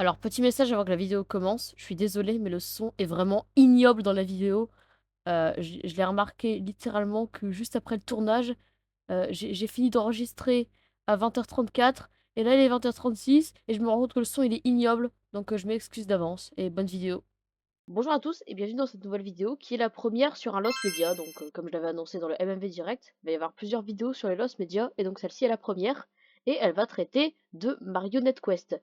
Alors, petit message avant que la vidéo commence, je suis désolée, mais le son est vraiment ignoble dans la vidéo. Je l'ai remarqué littéralement que juste après le tournage, j'ai fini d'enregistrer à 20h34, et là il est 20h36, et je me rends compte que le son il est ignoble, donc je m'excuse d'avance, et bonne vidéo. Bonjour à tous, et bienvenue dans cette nouvelle vidéo, qui est la première sur un Lost Media, donc comme je l'avais annoncé dans le MMV Direct, il va y avoir plusieurs vidéos sur les Lost Media, et donc celle-ci est la première, et elle va traiter de Marionette Quest,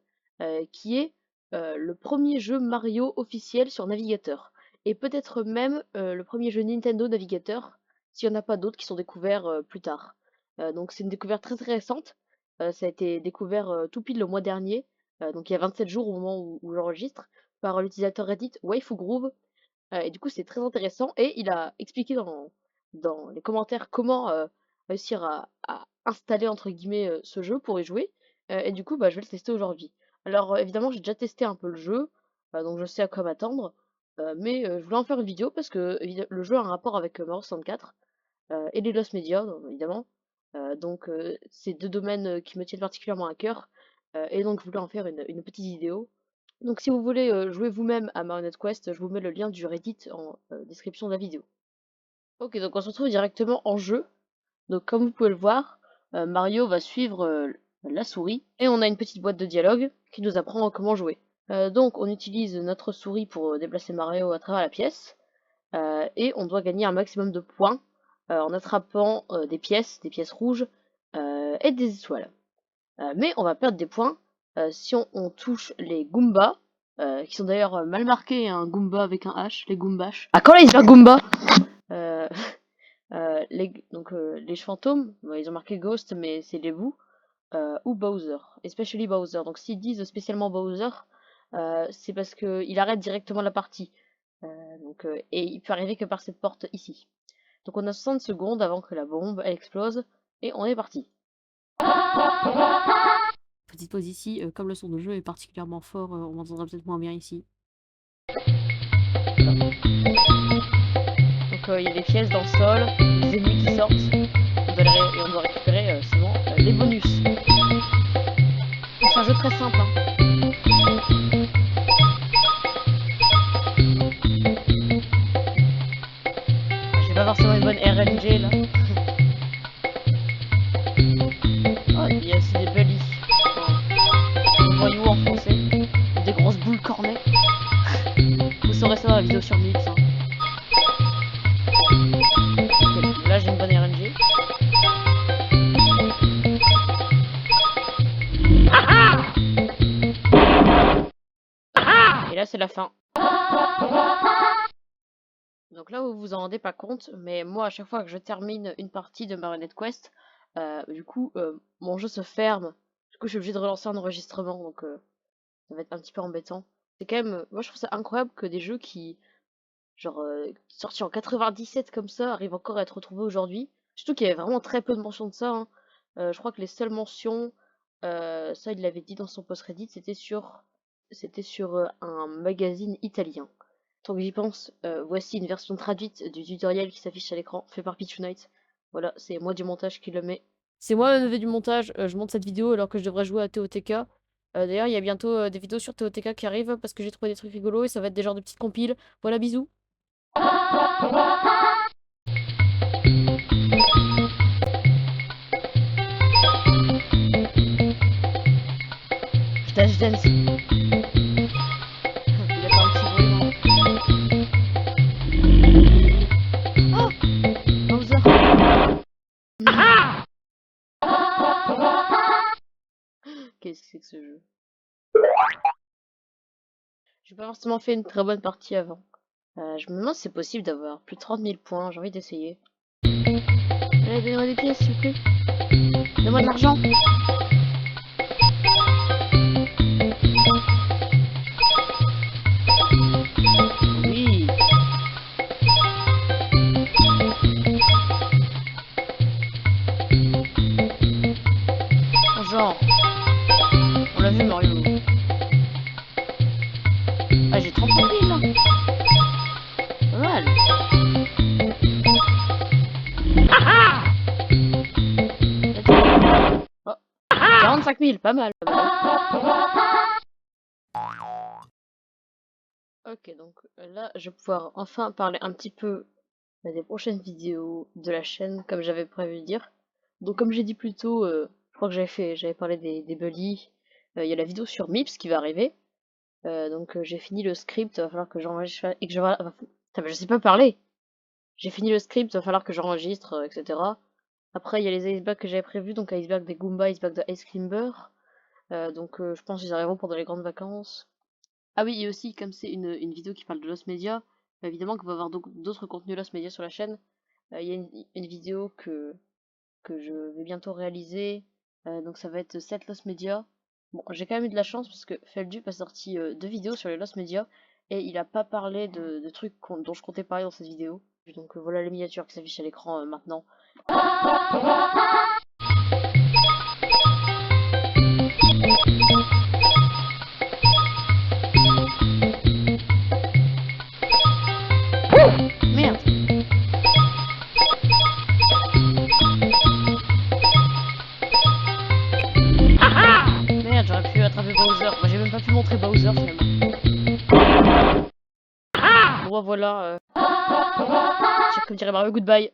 qui est le premier jeu Mario officiel sur navigateur, et peut-être même le premier jeu Nintendo navigateur, s'il n'y en a pas d'autres qui sont découverts plus tard. Donc c'est une découverte très très récente, ça a été découvert tout pile le mois dernier, donc il y a 27 jours au moment où j'enregistre, par l'utilisateur Reddit WaifuGroove, et du coup c'est très intéressant, et il a expliqué dans les commentaires comment réussir à installer entre guillemets ce jeu pour y jouer, et du coup bah, je vais le tester aujourd'hui. Alors évidemment j'ai déjà testé un peu le jeu, donc je sais à quoi m'attendre, mais je voulais en faire une vidéo parce que le jeu a un rapport avec Mario 64 et les Lost Media évidemment, donc c'est deux domaines qui me tiennent particulièrement à cœur, et donc je voulais en faire une petite vidéo. Donc si vous voulez jouer vous-même à Marionette Quest, je vous mets le lien du Reddit en description de la vidéo. Ok, donc on se retrouve directement en jeu. Donc comme vous pouvez le voir, Mario va suivre la souris, et on a une petite boîte de dialogue qui nous apprend comment jouer. Donc on utilise notre souris pour déplacer Mario à travers la pièce, et on doit gagner un maximum de points en attrapant des pièces rouges et des étoiles. Mais on va perdre des points si on touche les Goombas, qui sont d'ailleurs mal marqués, un Goomba avec un H, les Goombas. Ah, quand là, ils disent Goomba euh, les fantômes, bon, ils ont marqué Ghost, mais c'est les bouts, ou Bowser, especially Bowser. Donc s'ils disent spécialement Bowser, c'est parce qu'il arrête directement la partie. Et il peut arriver que par cette porte ici. Donc on a 60 secondes avant que la bombe elle explose, et on est parti. Petite pause ici, comme le son de jeu est particulièrement fort, on m'entendra peut-être moins bien ici. Donc il y a des pièces dans le sol, des ennemis qui sortent, et on doit récupérer souvent les bonus. Donc c'est un jeu très simple, hein. J'ai pas forcément une bonne RNG là. Oh, il y a aussi des bullies. Des voyous enfoncés. Des grosses boules cornées. Vous saurez ça dans la vidéo sur Mix, hein. Okay, là j'ai une bonne RNG. Et là c'est la fin. Donc là vous vous en rendez pas compte, mais moi à chaque fois que je termine une partie de Marionette Quest, du coup mon jeu se ferme. Du coup je suis obligée de relancer un enregistrement, donc ça va être un petit peu embêtant. C'est quand même, moi je trouve ça incroyable que des jeux qui, genre sortis en 97 comme ça, arrivent encore à être retrouvés aujourd'hui. Surtout qu'il y avait vraiment très peu de mentions de ça, hein. Je crois que les seules mentions, ça il l'avait dit dans son post Reddit, c'était sur un magazine italien. Tant que j'y pense, voici une version traduite du tutoriel qui s'affiche à l'écran, fait par Pichunite. Voilà, c'est moi du montage qui le met. C'est moi le neveu du montage, je monte cette vidéo alors que je devrais jouer à TOTK. D'ailleurs, il y a bientôt des vidéos sur TOTK qui arrivent parce que j'ai trouvé des trucs rigolos et ça va être des genres de petites compiles. Voilà, bisous. Je dance. Il a fait un petit bruit, non? Oh, Bowser. Qu'est-ce que c'est que ce jeu? J'ai pas forcément fait une très bonne partie avant. Je me demande si c'est possible d'avoir plus de 30 000 points, j'ai envie d'essayer. Allez, donnez-moi des pièces, s'il vous plaît. Donnez-moi de l'argent. Oui. Genre. On l'a vu, Mario. Ah, j'ai 35 000 là. Pas mal. Oh. 45 000, pas mal. Ok, donc là, je vais pouvoir enfin parler un petit peu des prochaines vidéos de la chaîne, comme j'avais prévu de dire. Donc, comme j'ai dit plus tôt, je crois que j'avais parlé des bullies. Il y a la vidéo sur Mips qui va arriver. Donc, j'ai fini le script, il va falloir que j'enregistre et que je. Putain, mais je sais pas parler! J'ai fini le script, il va falloir que j'enregistre, etc. Après, il y a les icebergs que j'avais prévus, donc iceberg des Goombas, iceberg de Ice Climber. Donc, je pense qu'ils arriveront pendant les grandes vacances. Ah oui, et aussi, comme c'est une vidéo qui parle de Lost Media, évidemment qu'on va avoir d'autres contenus Lost Media sur la chaîne. Il y a une vidéo que je vais bientôt réaliser, donc ça va être 7 Lost Media. Bon, j'ai quand même eu de la chance parce que Feldup a sorti 2 vidéos sur les Lost Media et il a pas parlé de trucs dont je comptais parler dans cette vidéo. Donc voilà les miniatures qui s'affichent à l'écran maintenant. Merde! Merde, j'aurais pu attraper Bowser. Bah, j'ai même pas pu montrer Bowser finalement. Bon, bah, voilà. Comme dirait Mario, goodbye.